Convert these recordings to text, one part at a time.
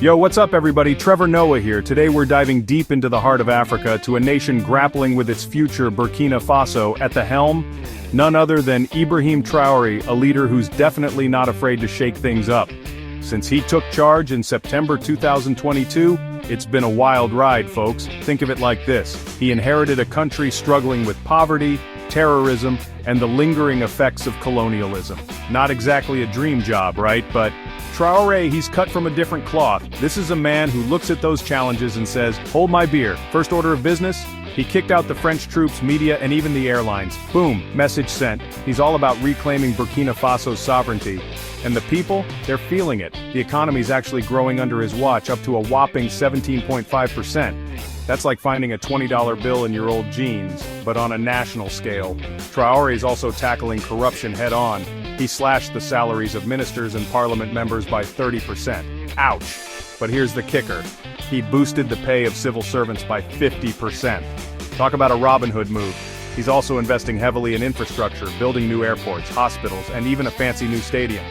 Yo, what's up everybody? Trevor Noah here. Today we're diving deep into the heart of Africa to a nation grappling with its future, Burkina Faso. At the helm, none other than Ibrahim Traore, a leader who's definitely not afraid to shake things up. Since he took charge in September 2022, it's been a wild ride, folks. Think of it like this. He inherited a country struggling with poverty, terrorism, and the lingering effects of colonialism. Not exactly a dream job, right? But Traore, he's cut from a different cloth. This is a man who looks at those challenges and says, hold my beer. First order of business? He kicked out the French troops, media, and even the airlines. Boom, message sent. He's all about reclaiming Burkina Faso's sovereignty. And the people, they're feeling it. The economy's actually growing under his watch, up to a whopping 17.5%. That's like finding a $20 bill in your old jeans, but on a national scale. Traore is also tackling corruption head-on. He slashed the salaries of ministers and parliament members by 30%. Ouch! But here's the kicker. He boosted the pay of civil servants by 50%. Talk about a Robin Hood move. He's also investing heavily in infrastructure, building new airports, hospitals, and even a fancy new stadium.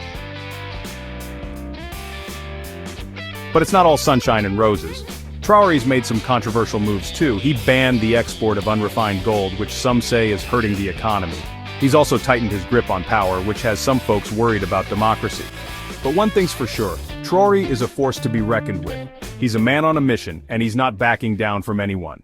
But it's not all sunshine and roses. Traore's made some controversial moves too. He banned the export of unrefined gold, which some say is hurting the economy. He's also tightened his grip on power, which has some folks worried about democracy. But one thing's for sure, Traore is a force to be reckoned with. He's a man on a mission, and he's not backing down from anyone.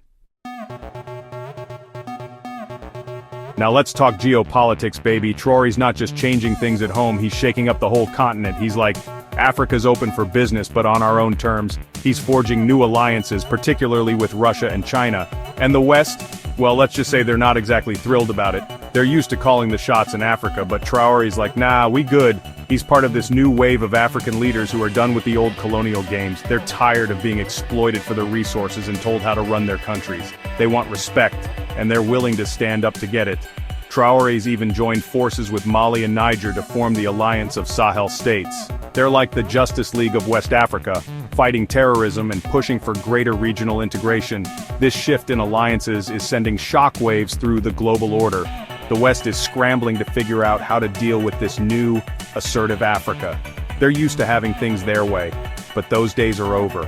Now let's talk geopolitics, baby. Traore's not just changing things at home, he's shaking up the whole continent. He's like, Africa's open for business, but on our own terms. He's forging new alliances, particularly with Russia and China. And the West? Well, let's just say they're not exactly thrilled about it. They're used to calling the shots in Africa, but Traore's like, nah, we good. He's part of this new wave of African leaders who are done with the old colonial games. They're tired of being exploited for their resources and told how to run their countries. They want respect, and they're willing to stand up to get it. Traore's even joined forces with Mali and Niger to form the Alliance of Sahel States. They're like the Justice League of West Africa, fighting terrorism and pushing for greater regional integration. This shift in alliances is sending shockwaves through the global order. The West is scrambling to figure out how to deal with this new, assertive Africa. They're used to having things their way, but those days are over.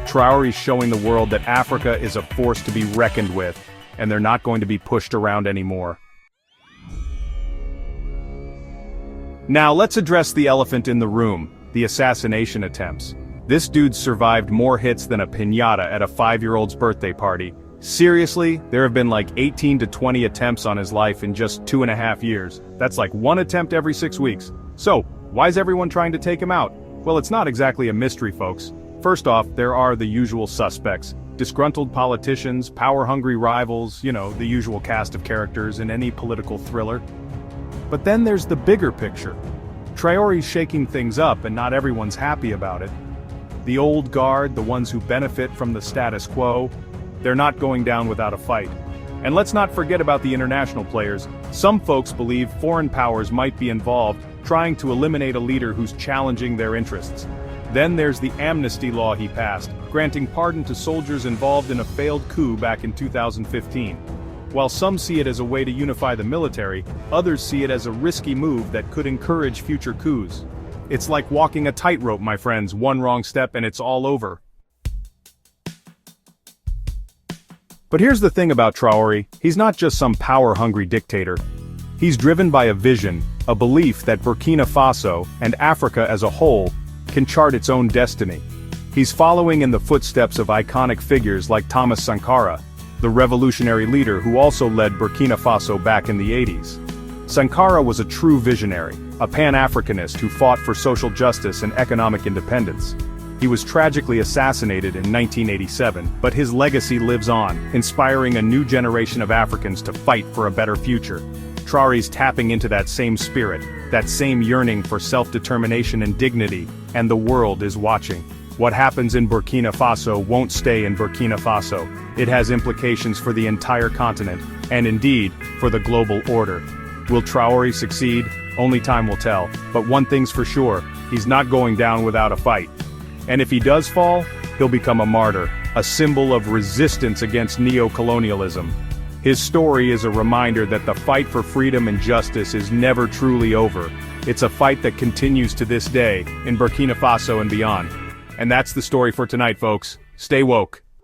Traore's showing the world that Africa is a force to be reckoned with, and they're not going to be pushed around anymore. Now let's address the elephant in the room, the assassination attempts. This dude survived more hits than a piñata at a 5-year-old's birthday party. Seriously, there have been like 18 to 20 attempts on his life in just 2.5 years. That's like one attempt every 6 weeks. So, why is everyone trying to take him out? Well, it's not exactly a mystery, folks. First off, there are the usual suspects. Disgruntled politicians, power-hungry rivals, the usual cast of characters in any political thriller. But then there's the bigger picture. Traore's shaking things up and not everyone's happy about it. The old guard, the ones who benefit from the status quo, they're not going down without a fight. And let's not forget about the international players. Some folks believe foreign powers might be involved, trying to eliminate a leader who's challenging their interests. Then there's the amnesty law he passed, granting pardon to soldiers involved in a failed coup back in 2015. While some see it as a way to unify the military, others see it as a risky move that could encourage future coups. It's like walking a tightrope, my friends. One wrong step and it's all over. But here's the thing about Traore, he's not just some power-hungry dictator. He's driven by a vision, a belief that Burkina Faso, and Africa as a whole, can chart its own destiny. He's following in the footsteps of iconic figures like Thomas Sankara, the revolutionary leader who also led Burkina Faso back in the 80s. Sankara was a true visionary, a Pan-Africanist who fought for social justice and economic independence. He was tragically assassinated in 1987, but his legacy lives on, inspiring a new generation of Africans to fight for a better future. Traore's tapping into that same spirit, that same yearning for self-determination and dignity, and the world is watching. What happens in Burkina Faso won't stay in Burkina Faso. It has implications for the entire continent, and indeed, for the global order. Will Traore succeed? Only time will tell. But one thing's for sure, he's not going down without a fight. And if he does fall, he'll become a martyr, a symbol of resistance against neo-colonialism. His story is a reminder that the fight for freedom and justice is never truly over. It's a fight that continues to this day, in Burkina Faso and beyond. And that's the story for tonight, folks. Stay woke.